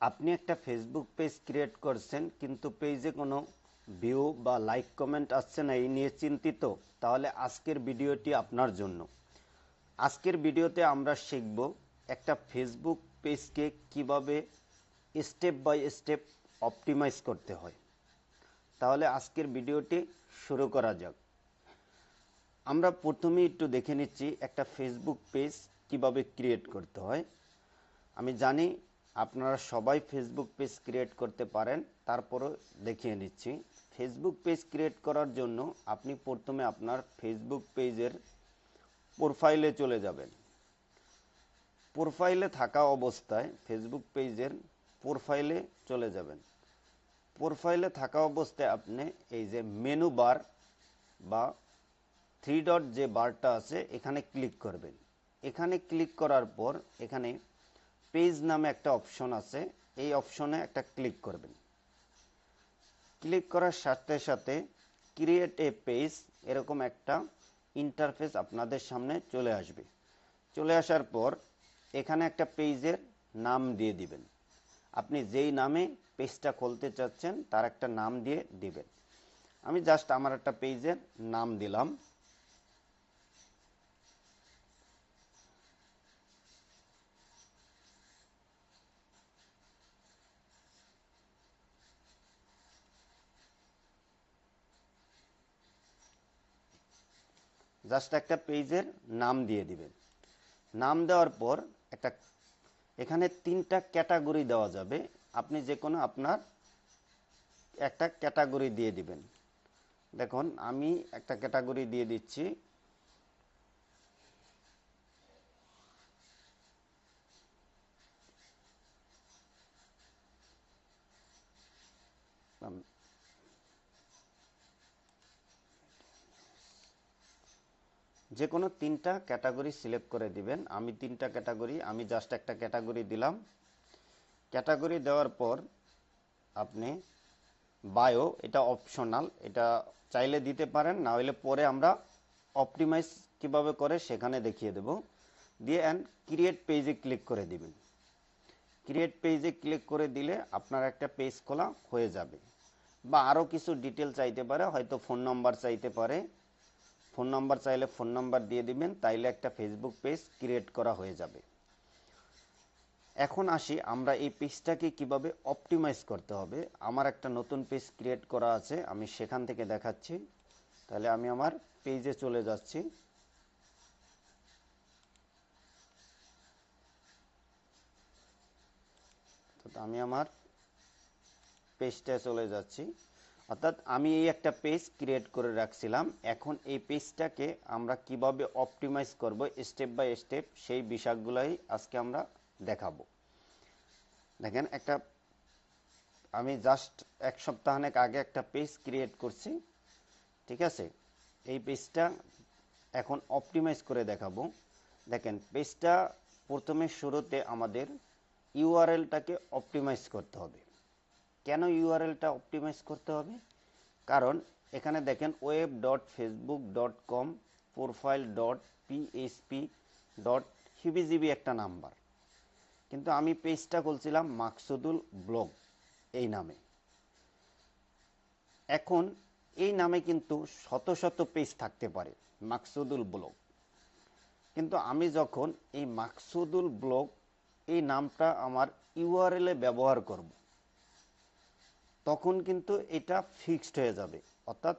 আপনি একটা Facebook page create করছেন কিন্তু পেজে কোনো ভিউ বা লাইক কমেন্ট আসছে না, এই নিয়ে চিন্তিত? তাহলে আজকের ভিডিওটি আপনার জন্য। আজকের ভিডিওতে আমরা শিখব একটা ফেসবুক পেজকে কিভাবে স্টেপ বাই স্টেপ অপটিমাইজ করতে হয়। তাহলে আজকের ভিডিওটি শুরু করা যাক। আমরা প্রথমেই একটু দেখে নিচ্ছি একটা ফেসবুক পেজ কিভাবে ক্রিয়েট করতে হয়। আমি জানি আপনারা সবাই ফেসবুক পেজ ক্রিয়েট করতে পারেন, তারপরও দেখিয়ে নিচ্ছি। ফেসবুক পেজ ক্রিয়েট করার জন্য আপনি প্রথমে আপনার ফেসবুক পেজের প্রোফাইলে চলে যাবেন। প্রোফাইলে থাকা অবস্থায় ফেসবুক পেজের প্রোফাইলে চলে যাবেন। প্রোফাইলে থাকা অবস্থায় আপনি এই যে মেনু বার বা থ্রি ডট যে বারটা আছে এখানে ক্লিক করবেন। এখানে ক্লিক করার পর এখানে পেজ নামে একটা অপশন আছে, এই অপশনে একটা ক্লিক করবেন। ক্লিক করার সাথে সাথে ক্রিয়েট এ পেজ এরকম একটা ইন্টারফেস আপনাদের সামনে চলে আসবে। চলে আসার পর এখানে একটা পেজের নাম দিয়ে দিবেন। আপনি যেই নামে পেজটা খুলতে চাচ্ছেন তার একটা নাম দিয়ে দিবেন। আমি জাস্ট আমার একটা পেজের নাম দিলাম। জাস্ট একটা পেজের নাম দিয়ে দিবেন। নাম দেওয়ার পর একটা এখানে তিনটা ক্যাটাগরি দেওয়া যাবে। আপনি যে কোনো আপনার একটা ক্যাটাগরি দিয়ে দিবেন। দেখুন আমি একটা ক্যাটাগরি দিয়ে দিচ্ছি। যে কোনো তিনটা ক্যাটাগরি সিলেক্ট করে দিবেন। আমি তিনটা ক্যাটাগরি, আমি জাস্ট একটা ক্যাটাগরি দিলাম। ক্যাটাগরি দেওয়ার পর আপনি বায়ো, এটা অপশনাল, এটা চাইলে দিতে পারেন, না হলে পরে আমরা অপটিমাইজ কিভাবে করে সেখানে দেখিয়ে দেব। দিয়ে অ্যান্ড ক্রিয়েট পেজে ক্লিক করে দিবেন। ক্রিয়েট পেজে ক্লিক করে দিলে আপনার একটা পেজ খোলা হয়ে যাবে। বা আরও কিছু ডিটেল চাইতে পারে, হয়তো ফোন নাম্বার চাইতে পারে। ফোন নাম্বার চাইলে ফোন নাম্বার দিয়ে দিবেন, তাইলে একটা ফেসবুক পেজ ক্রিয়েট করা হয়ে যাবে। এখন আসি আমরা এই পেজটাকে কিভাবে অপটিমাইজ করতে হবে। আমার একটা নতুন পেজ ক্রিয়েট করা আছে, আমি সেখান থেকে দেখাচ্ছি। তাহলে আমি আমার পেজে চলে যাচ্ছি। তো আমি আমার পেজটায় চলে যাচ্ছি। অর্থাৎ আমি এই একটা পেজ ক্রিয়েট করে রাখছিলাম। এখন এই পেজটাকে আমরা কিভাবে অপটিমাইজ করব স্টেপ বাই স্টেপ, সেই বিষয়গুলোই আজকে আমরা দেখাবো। দেখেন একটা আমি জাস্ট এক সপ্তাহখানেক আগে একটা পেজ ক্রিয়েট করছি, ঠিক আছে? এই পেজটা এখন অপটিমাইজ করে দেখাবো। দেখেন পেজটা প্রথমে শুরুতে আমাদের ইউআরএলটাকে অপটিমাইজ করতে হবে। কেন ইউআরএলটা অপটিমাইজ করতে হবে? কারণ এখানে দেখেন web.facebook.com profile.php.hbgb একটা নাম্বার, কিন্তু আমি পেজটা খুলছিলাম মাকসুদুল ব্লগ এই নামে। এখন এই নামে কিন্তু শত শত পেজ থাকতে পারে মাকসুদুল ব্লগ, কিন্তু আমি যখন এই মাকসুদুল ব্লগ এই নামটা আমার ইউআরএলে ব্যবহার করব, তখন কিন্তু এটা ফিক্সড হয়ে যাবে। অর্থাৎ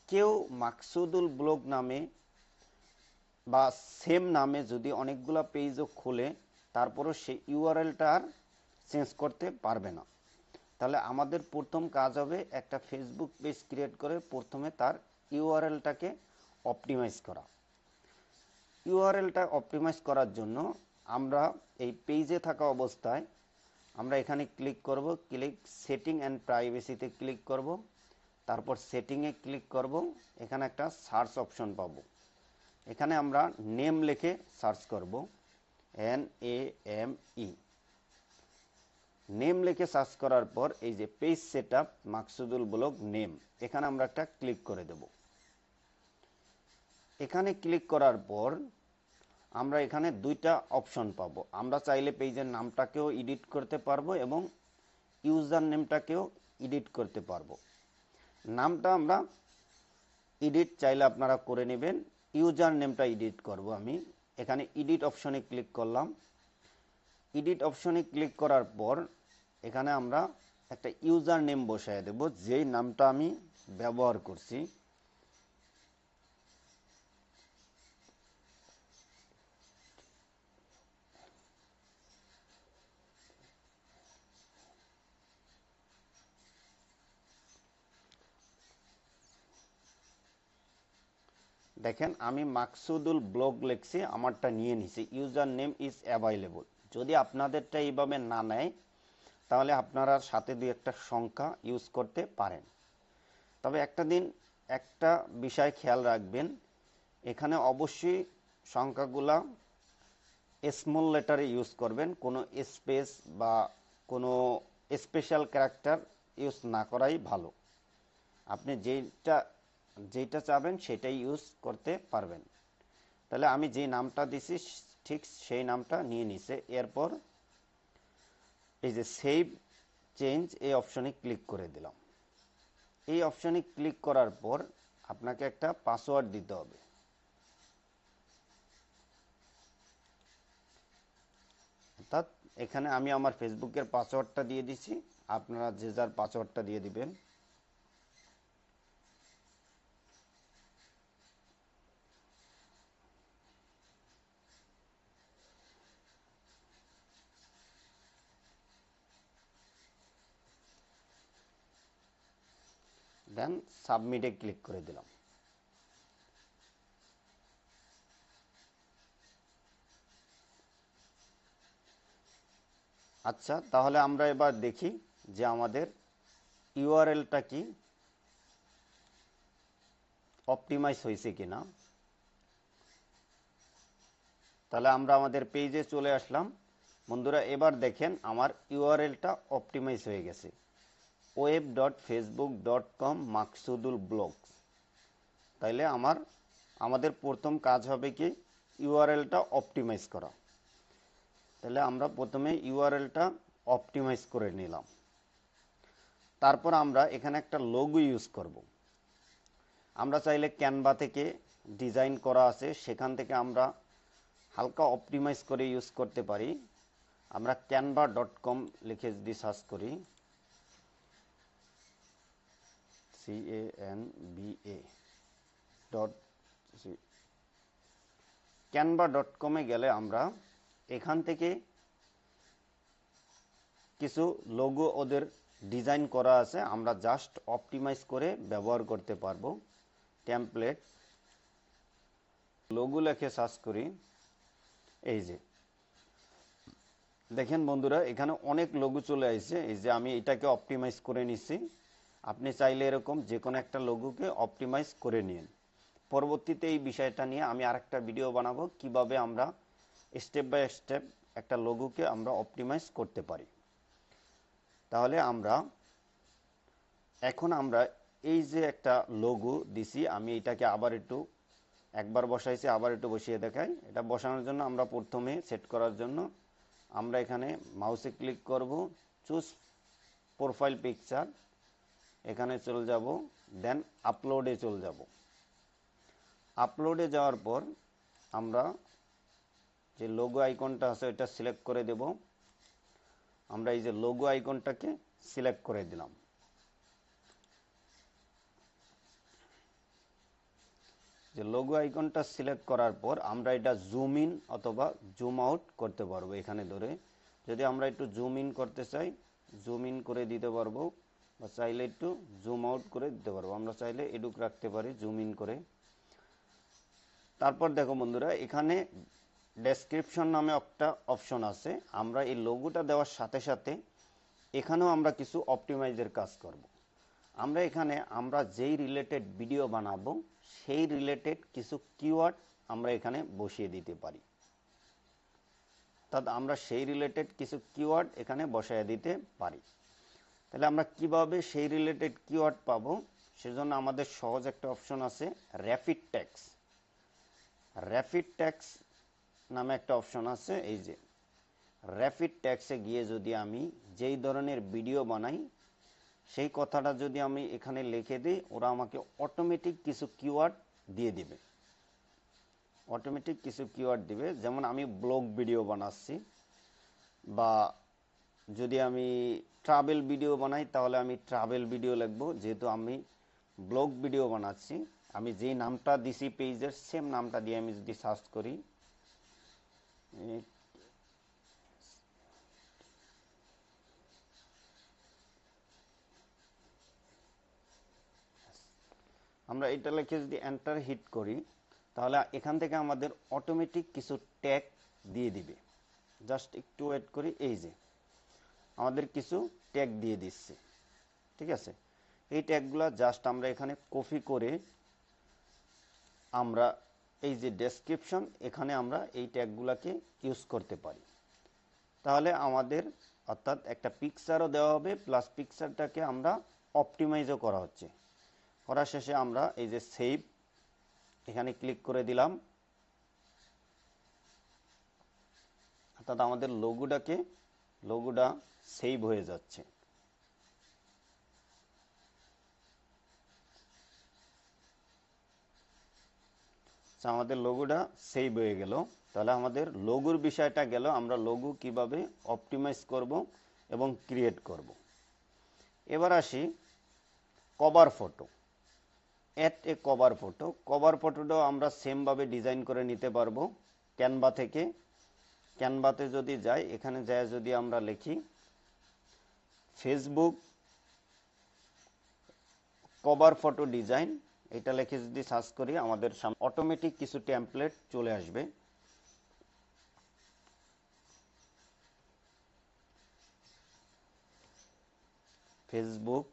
কেউ মাকসুদুল ব্লগ নামে বা সেম নামে যদি অনেকগুলো পেজও খোলে, তারপরও সেই ইউআরএলটা আর চেঞ্জ করতে পারবে না। তাহলে আমাদের প্রথম কাজ হবে একটা ফেসবুক পেজ ক্রিয়েট করে প্রথমে তার ইউআরএলটাকে অপটিমাইজ করা। ইউআরএলটা অপটিমাইজ করার জন্য আমরা এই পেজে থাকা অবস্থায় আমরা এখানে ক্লিক করব, ক্লিক সেটিং অ্যান্ড প্রাইভেসিতে ক্লিক করব, তারপর সেটিংয়ে ক্লিক করব। এখানে একটা সার্চ অপশন পাবো, এখানে আমরা নেম লিখে সার্চ করব, NAME। নেম লিখে সার্চ করার পর এই যে page setup Maksudul blog name, এখানে আমরা একটা ক্লিক করে দেব। এখানে ক্লিক করার পর আমরা এখানে দুইটা অপশন পাবো। আমরা চাইলে পেজের নামটাকেও এডিট করতে পারবো এবং ইউজার নেমটাকেও এডিট করতে পারবো। নামটা আমরা এডিট চাইলে আপনারা করে নেবেন, ইউজার নেমটা এডিট করব। আমি এখানে এডিট অপশনে ক্লিক করলাম। এডিট অপশনে ক্লিক করার পর এখানে আমরা একটা ইউজার নেম বসায় দেব, যেই নামটা আমি ব্যবহার করছি। দেখেন আমি মাকসুদুল ব্লগ লিখছি, আমারটা নিয়ে নিছি, ইউজার নেম ইজ অ্যাভেলেবল। যদি আপনাদেরটা এইভাবে না নেয় তাহলে আপনারা সাথে দুই একটা সংখ্যা ইউজ করতে পারেন। তবে একটা বিষয় খেয়াল রাখবেন, এখানে অবশ্যই সংখ্যাগুলা স্মল লেটারে ইউজ করবেন, কোনো স্পেস বা কোনো স্পেশাল ক্যারেক্টার ইউজ না করাই ভালো। আপনি যেটা চাবেন সেটাই ইউজ করতে পারবেন। তাহলে আমি যে নামটা দিছি ঠিক সেই নামটা নিয়ে নিছে। এরপর এই যে সেভ চেঞ্জ এই অপশনে ক্লিক করে দিলাম। এই অপশনে ক্লিক করার পর আপনাকে একটা পাসওয়ার্ড দিতে হবে। অর্থাৎ এখানে আমি আমার ফেসবুকের পাসওয়ার্ডটা দিয়ে দিছি, আপনারা যে যার পাসওয়ার্ডটা দিয়ে দিবেন। দেন সাবমিটে ক্লিক করে দিলাম। আচ্ছা, তাহলে আমরা এবার দেখি যে আমাদের ইউআরএলটা কি অপটিমাইজ হয়েছে কিনা। তাহলে আমরা আমাদের পেজে চলে আসলাম। বন্ধুরা এবার দেখেন আমার ইউআরএলটা অপটিমাইজ হয়ে গেছে, web.facebook.com মাকসুদুল ব্লগস। তাইলে আমাদের প্রথম কাজ হবে কি ইউআরএলটা অপটিমাইজ করা। তাহলে আমরা প্রথমে ইউআরএলটা অপটিমাইজ করে নিলাম। তারপর আমরা এখানে একটা লোগো ইউজ করব। আমরা চাইলে ক্যানভা থেকে ডিজাইন করা আছে, সেখান থেকে আমরা হালকা অপটিমাইজ করে ইউজ করতে পারি। আমরা canva.com লিখে যদি সার্চ করি, canva.com গেলে আমরা এখান থেকে কিছু লোগো ওদের ডিজাইন করা আছে, আমরা জাস্ট অপটিমাইজ করে ব্যবহার করতে পারবো। টেমপ্লেট লোগো লিখে সার্চ করি, এই যে দেখেন বন্ধুরা এখানে অনেক লোগো চলে আসছে। এই যে আমি এটাকে অপটিমাইজ করে নিচ্ছি। আপনি চাইলে এরকম যে কোনো একটা লোগোকে অপটিমাইজ করে নিন। পরবর্তীতে এই বিষয়টা নিয়ে আমি আরেকটা ভিডিও বানাবো, কিভাবে আমরা স্টেপ বাই স্টেপ একটা লোগোকে আমরা অপটিমাইজ করতে পারি। তাহলে এখন আমরা এই যে একটা লোগো দিছি, আমি এটাকে একবার বসাইছি, আবার একটু বসিয়ে দেখাই। এটা বসানোর জন্য আমরা প্রথমে সেট করার জন্য আমরা এখানে মাউসে ক্লিক করব, চুজ প্রোফাইল পিকচার, এখানে চলে যাব, দেন আপলোডে চলে যাব। আপলোডে যাওয়ার পর আমরা যে লোগো আইকনটা আছে এটা সিলেক্ট করে দেব। আমরা এই যে লোগো আইকনটাকে সিলেক্ট করে দিলাম। যে লোগো আইকনটা সিলেক্ট করার পর আমরা এটা জুম ইন অথবা জুম আউট করতে পারবো। এখানে ধরে যদি আমরা একটু জুম ইন করতে চাই, জুম ইন করে দিতে পারবো, বা চাইলে একটু জুম আউট করে দিতে পারবো। আমরা চাইলে এটুক রাখতে পারি জুম ইন করে। তারপর দেখো বন্ধুরা এখানে ডেসক্রিপশন নামে একটা অপশন আছে। আমরা এই লোগোটা দেওয়ার সাথে সাথে এখানেও আমরা কিছু অপটিমাইজের কাজ করব। আমরা যেই রিলেটেড ভিডিও বানাবো সেই রিলেটেড কিছু কিওয়ার্ড আমরা এখানে বসিয়ে দিতে পারি। অর্থাৎ আমরা সেই রিলেটেড কিছু কিওয়ার্ড এখানে বসায় দিতে পারি। তাহলে আমরা কিভাবে সেই রিলেটেড কিওয়ার্ড পাবো, সেজন্য আমাদের সহজ একটা অপশন আছে, র্যাপিড ট্যাক্স। র্যাপিড ট্যাক্স নামে একটা অপশন আছে, এই যে র্যাপিড ট্যাক্সে গিয়ে যদি আমি যেই ধরনের ভিডিও বানাই সেই কথাটা যদি আমি এখানে লিখে দিই, ওরা আমাকে অটোমেটিক কিছু কিওয়ার্ড দিয়ে দিবে। অটোমেটিক কিছু কিওয়ার্ড দিবে, যেমন আমি ব্লগ ভিডিও বানাচ্ছি, বা যদি আমি ট্রাভেল ভিডিও বানাই তাহলে আমি ট্রাভেল ভিডিও লিখব। যেহেতু আমি ব্লগ ভিডিও বানাচ্ছি, আমি যেই নামটা দিছি পেজের সেম নামটা দিয়ে আমি যদি সার্চ করি, আমরা এটা লিখে যদি এন্টার হিট করি তাহলে এখান থেকে আমাদের অটোমেটিক কিছু ট্যাগ দিয়ে দিবে। জাস্ট একটু ওয়েট করি, এই যে আমাদের কিছু ট্যাগ দিয়ে দিচ্ছে। ঠিক আছে, এই ট্যাগগুলো জাস্ট আমরা এখানে কপি করে আমরা এই যে ডেসক্রিপশন, এখানে আমরা এই ট্যাগগুলোকে ইউজ করতে পারি। তাহলে আমাদের অর্থাৎ একটা পিকচারও দেওয়া হবে, প্লাস পিকচারটাকে আমরা অপটিমাইজও করা হচ্ছে। করা শেষে আমরা এই যে সেভ এখানে ক্লিক করে দিলাম, অর্থাৎ আমাদের লোগোটা সেভ হয়ে যাচ্ছে। আমাদের লোগোটা সেভ হয়ে গেল। তাহলে আমাদের লোগোর বিষয়টা গেল, আমরা লোগো কিভাবে অপটিমাইজ করব এবং ক্রিয়েট করব। এবার আসি cover photo. Add a cover photo. Cover ফটোটাও আমরা সেমভাবে ডিজাইন করে নিতে পারবো ক্যানভা থেকে। ক্যানভাতে যদি যাই, এখানে যায় যদি আমরা লিখি ফেসবুক কভার ফটো ডিজাইন, এটা লিখে যদি সার্চ করি আমাদের সামনে অটোমেটিক কিছু টেমপ্লেট চলে আসবে। ফেসবুক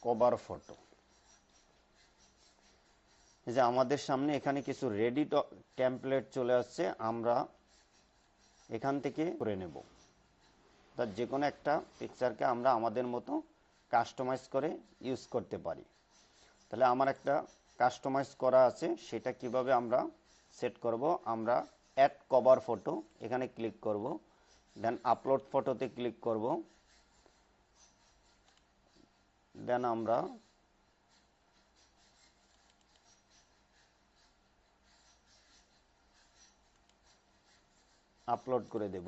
কভার ফটো, যে আমাদের সামনে এখানে কিছু রেডি টেমপ্লেট চলে আসছে, আমরা এখান থেকে করে নেব। তার যে কোনো একটা পিকচারকে আমরা আমাদের মতো কাস্টমাইজ করে ইউজ করতে পারি। তাহলে আমার একটা কাস্টমাইজ করা আছে, সেটা কিভাবে আমরা সেট করব, আমরা অ্যাড কভার ফটো এখানে ক্লিক করব, দেন আপলোড ফটোতে ক্লিক করব, দেন আমরা আপলোড করে দেব।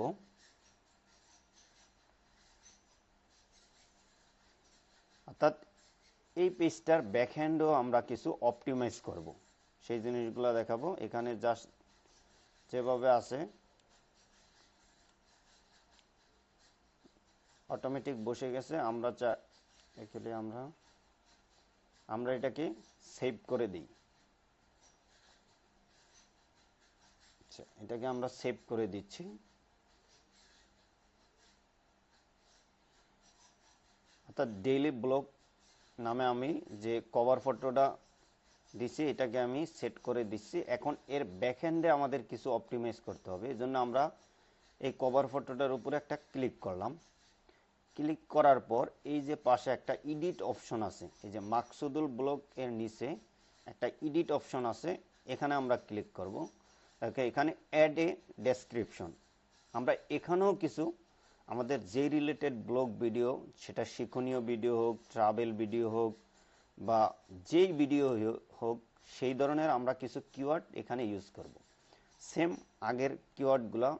অর্থাৎ এই পেজটার ব্যাকহ্যান্ডও আমরা কিছু অপটিমাইজ করব, সেই জিনিসগুলো দেখাবো। এখানে জাস্ট যেভাবে আছে অটোমেটিক বসে গেছে। আমরা এখানে আমরা এটাকে সেভ করে দিই। আচ্ছা, এটাকে আমরা সেভ করে দিচ্ছি। অর্থাৎ ডেইলি ব্লগ নামে আমি যে কভার ফটোটা দিচ্ছি এটাকে আমি সেট করে দিচ্ছি। এখন এর ব্যাকহ্যান্ডে আমাদের কিছু অপটিমাইজ করতে হবে। এই জন্য আমরা এই কভার ফটোটার উপরে একটা ক্লিক করলাম। ক্লিক করার পর এই যে পাশে একটা এডিট অপশন আছে, এই যে মাকসুদুল ব্লগ এর নিচে একটা এডিট অপশন আছে, এখানে আমরা ক্লিক করব। এখানে অ্যাড এ ডেসক্রিপশন, আমরা এখানেও কিছু আমাদের যে রিলেটেড ব্লগ ভিডিও, সেটা শিক্ষণীয় ভিডিও হোক, ট্রাভেল ভিডিও হোক, বা যেই ভিডিও হোক, সেই ধরনের আমরা কিছু কিওয়ার্ড এখানে ইউজ করব। সেম আগের কিওয়ার্ডগুলো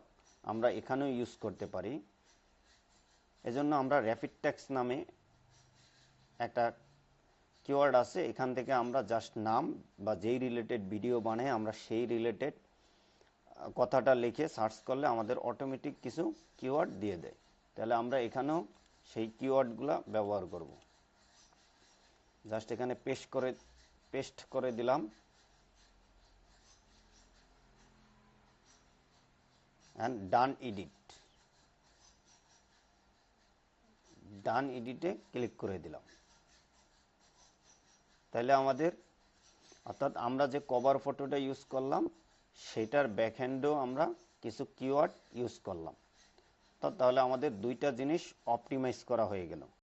আমরা এখানেও ইউজ করতে পারি। এজন্য আমরা র্যাপিড ট্যাক্স নামে একটা কিওয়ার্ড আছে, এখান থেকে আমরা জাস্ট নাম বা যেই রিলেটেড ভিডিও বানাই আমরা সেই রিলেটেড কথাটা লিখে সার্চ করলে আমাদের অটোমেটিক কিছু কিওয়ার্ড দিয়ে দেয়। তাহলে আমরা এখানেও সেই কিওয়ার্ডগুলো ব্যবহার করব। জাস্ট এখানে পেস্ট করে দিলাম, অ্যান্ড ডান এডিটে ক্লিক করে দিলাম। তাহলে আমাদের অর্থাৎ আমরা যে কভার ফটোটা ইউজ করলাম সেটার ব্যাকহ্যান্ডেও আমরা কিছু কিওয়ার্ড ইউজ করলাম। তাহলে আমাদের দুইটা জিনিস অপটিমাইজ করা হয়ে গেল।